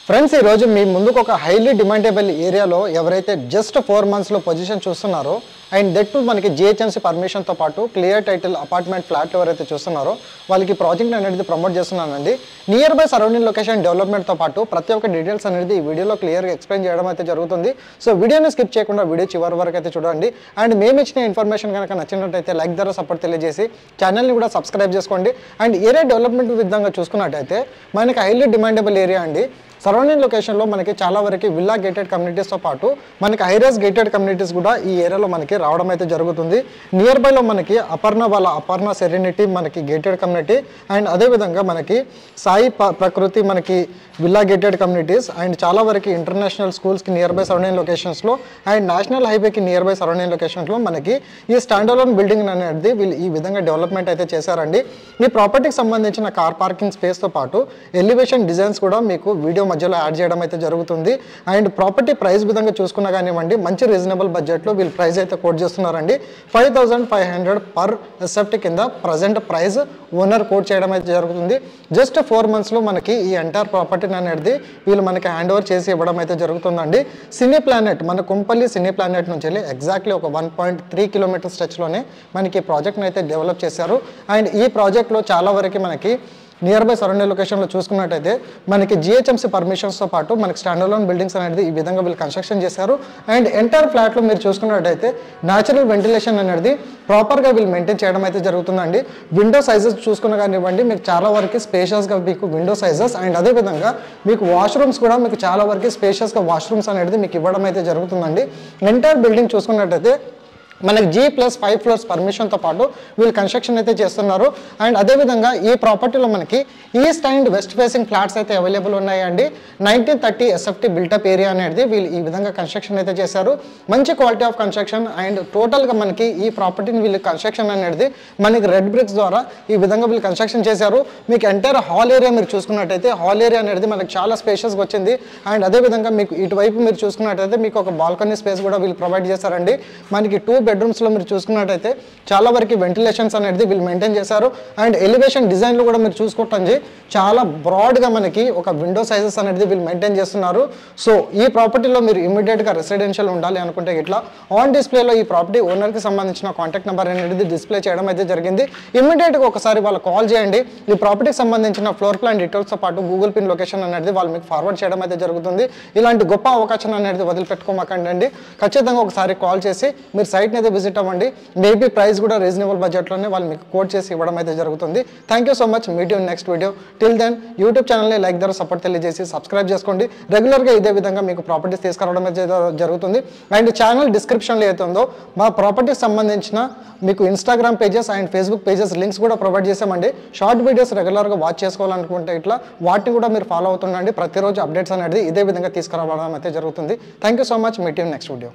Friends ఈ రోజు మీ ముందుకు ఒక హైలీ డిమాండబుల్ ఏరియాలో ఎవరైతే జస్ట్ 4 మంత్స్ లో పొజిషన్ చూస్తున్నారో అండ్ దట్ టు మనకి జిహెచ్ఎంసీ పర్మిషన్ తో పాటు క్లియర్ టైటిల్ అపార్ట్మెంట్ ఫ్లాట్ ఎవరైతే చూస్తున్నారో వాళ్ళకి ప్రాజెక్ట్ అనేది ప్రమోట్ చేస్తున్నానండి. Near by surrounding location development తో పాటు ప్రతి ఒక్క డీటెయిల్స్ అనేది ఈ వీడియోలో క్లియర్ గా ఎక్స్ప్లెయిన్ చేయడం అయితే జరుగుతుంది. సో వీడియోని స్కిప్ చేయకుండా వీడియో చివరి వరకు అయితే చూడండి. అండ్ మేము ఇచ్చిన ఇన్ఫర్మేషన్ కనుక నచ్చినట్లయితే లైక్ ద్వారా సపోర్ట్ తెలియజేసి ఛానల్ని కూడా సబ్స్క్రైబ్ చేసుకోండి. అండ్ ఏరియా డెవలప్మెంట్ విధంగా చూసుకున్నట్టయితే మనకి హైలీ డిమాండబుల్ ఏరియా అండి. సరౌండింగ్ లొకేషన్లో మనకి చాలా వరకు విల్లా గేటెడ్ కమ్యూనిటీస్తో పాటు మనకి హైరైజ్ గేటెడ్ కమ్యూనిటీస్ కూడా ఈ ఏరియాలో మనకి రావడం అయితే జరుగుతుంది. నియర్ బైలో మనకి అపర్ణ సెరెనిటీ మనకి గేటెడ్ కమ్యూనిటీ అండ్ అదేవిధంగా మనకి సాయి ప్రకృతి మనకి విల్లా గేటెడ్ కమ్యూనిటీస్ అండ్ చాలా వరకు ఇంటర్నేషనల్ స్కూల్స్కి నియర్ బై సరౌండింగ్ లొకేషన్స్లో అండ్ నేషనల్ హైవేకి నియర్ బై సరౌండింగ్ లొకేషన్స్లో మనకి ఈ స్టాండ్ అలోన్ బిల్డింగ్ అనేది వీళ్ళు ఈ విధంగా డెవలప్మెంట్ అయితే చేశారండి. ఈ ప్రాపర్టీకి సంబంధించిన కార్ పార్కింగ్ స్పేస్తో పాటు ఎలివేషన్ డిజైన్స్ కూడా మీకు వీడియో మధ్యలో యాడ్ చేయడం అయితే జరుగుతుంది. అండ్ ప్రాపర్టీ ప్రైస్ విధంగా చూసుకున్నా కానివ్వండి మంచి రీజనబుల్ బడ్జెట్లో వీళ్ళు ప్రైస్ అయితే కోట్ చేస్తున్నారండి. 5,500 పర్ ఎస్ఎఫ్టీ కింద ప్రజెంట్ ప్రైస్ ఓనర్ కోట్ చేయడం అయితే జరుగుతుంది. జస్ట్ 4 మంత్స్లో మనకి ఈ ఎంటైర్ ప్రాపర్టీని అనేది వీళ్ళు మనకి హ్యాండ్ ఓవర్ చేసి ఇవ్వడం అయితే జరుగుతుందండి. సినీ ప్లానెట్ మన కుంపల్లి సినీ ప్లానెట్ నుంచి వెళ్ళి ఎగ్జాక్ట్లీ ఒక 1.3 కిలోమీటర్ స్ట్రెచ్లోనే మనకి ఈ ప్రాజెక్ట్ని అయితే డెవలప్ చేశారు. అండ్ ఈ ప్రాజెక్ట్లో చాలా వరకు మనకి నియర్ బై సరౌండింగ్ లొకేషన్లో చూసుకున్నట్టయితే మనకి జిహెచ్ఎంసీ పర్మిషన్స్తో పాటు మనకి స్టాండ్ అలోన్ బిల్డింగ్స్ అనేది ఈ విధంగా వీళ్ళు కన్స్ట్రక్షన్ చేశారు. అండ్ ఎంటైర్ ఫ్లాట్లో మీరు చూసుకున్నట్టయితే న్యాచురల్ వెంటిలేషన్ అనేది ప్రాపర్గా వీళ్ళు మెయింటైన్ చేయడం అయితే జరుగుతుందండి. విండో సైజెస్ చూసుకున్న కానివ్వండి మీకు చాలా వరకు స్పేషియస్గా మీకు విండో సైజెస్ అండ్ అదేవిధంగా మీకు వాష్రూమ్స్ కూడా మీకు చాలా వరకు స్పేషియస్గా వాష్రూమ్స్ అనేది మీకు ఇవ్వడం అయితే జరుగుతుందండి. ఎంటైర్ బిల్డింగ్ చూసుకున్నట్టయితే మనకి G+5 ఫ్లోర్స్ పర్మిషన్తో పాటు వీళ్ళు కన్స్ట్రక్షన్ అయితే చేస్తున్నారు. అండ్ అదేవిధంగా ఈ ప్రాపర్టీలో మనకి east and west facing flats అయితే అవైలబుల్ ఉన్నాయండి. 1930 ఎస్ఎఫ్టీ బిల్టప్ ఏరియా అనేది వీళ్ళు ఈ విధంగా కన్స్ట్రక్షన్ అయితే చేశారు. మంచి క్వాలిటీ ఆఫ్ కన్స్ట్రక్షన్ అండ్ టోటల్గా మనకి ఈ ప్రాపర్టీని వీళ్ళు కన్స్ట్రక్షన్ అనేది మనకి రెడ్ బ్రిక్స్ ద్వారా ఈ విధంగా వీళ్ళు కన్స్ట్రక్షన్ చేశారు. మీకు ఎంటైర్ హాల్ ఏరియా మీరు చూసుకున్నట్టయితే హాల్ ఏరియా అనేది మనకి చాలా స్పేషియస్గా వచ్చింది. అండ్ అదేవిధంగా మీకు ఇటువైపు మీరు చూసుకున్నట్టయితే మీకు ఒక బాల్కనీ స్పేస్ కూడా వీళ్ళు ప్రొవైడ్ చేశారండి. మనకి 2 బెడ్రూమ్స్లో మీరు చూసుకున్నట్టయితే చాలా వరకు వెంటిలేషన్స్ అనేది వీళ్ళు మెయింటైన్ చేశారు. అండ్ ఎలివేషన్ డిజైన్లు కూడా మీరు చూసుకోవటండి చాలా బ్రాడ్గా మనకి ఒక విండో సైజెస్ అనేది వీళ్ళు మెయింటైన్ చేస్తున్నారు. సో ఈ ప్రాపర్టీలో మీరు ఇమీడియట్గా రెసిడెన్షియల్ ఉండాలి అనుకుంటే ఇట్లా ఆన్ డిస్ప్లేలో ఈ ప్రాపర్టీ ఓనర్కి సంబంధించిన కాంటాక్ట్ నెంబర్ అనేది డిస్ప్లే చేయడం అయితే జరిగింది. ఇమీడియట్గా ఒకసారి వాళ్ళు కాల్ చేయండి. ఈ ప్రాపర్టీకి సంబంధించిన ఫ్లోర్ ప్లాన్ డీటెయిల్స్తో పాటు గూగుల్ పిన్ లొకేషన్ అనేది వాళ్ళు మీకు ఫార్వర్డ్ చేయడం అయితే జరుగుతుంది. ఇలాంటి గొప్ప అవకాశం అనేది వదిలిపెట్టుకోమాకండి. ఖచ్చితంగా ఒకసారి కాల్ చేసి మీరు సైట్ని అయితే విజిట్ అవ్వండి. మేబీ ప్రైస్ కూడా రీజనబుల్ బడ్జెట్లోనే వాళ్ళు మీకు కోట్ చేసి ఇవ్వడం అయితే జరుగుతుంది. Thank you so much. Meet you next video. Till then YouTube ఛానల్ని లైక్ ద్వారా సపోర్ట్ తెలియజేసి సబ్స్క్రైబ్ చేసుకోండి. రెగ్యులర్గా ఇదే విధంగా మీకు ప్రాపర్టీస్ తీసుకురావడం అయితే జరుగుతుంది. అండ్ ఛానల్ డిస్క్రిప్షన్లో అయితే ఉందో మా ప్రాపర్టీకి సంబంధించిన మీకు Instagram pages and Facebook pages links కూడా ప్రొవైడ్ చేసామండి. షార్ట్ వీడియోస్ రెగ్యులర్గా వాచ్ చేసుకోవాలనుకుంటే ఇట్లా వాటిని కూడా మీరు ఫాలో అవుతుండండి. ప్రతిరోజు అప్డేట్స్ అనేది ఇదే విధంగా తీసుకురావడం అయితే జరుగుతుంది. Thank you so much. Meet you next video.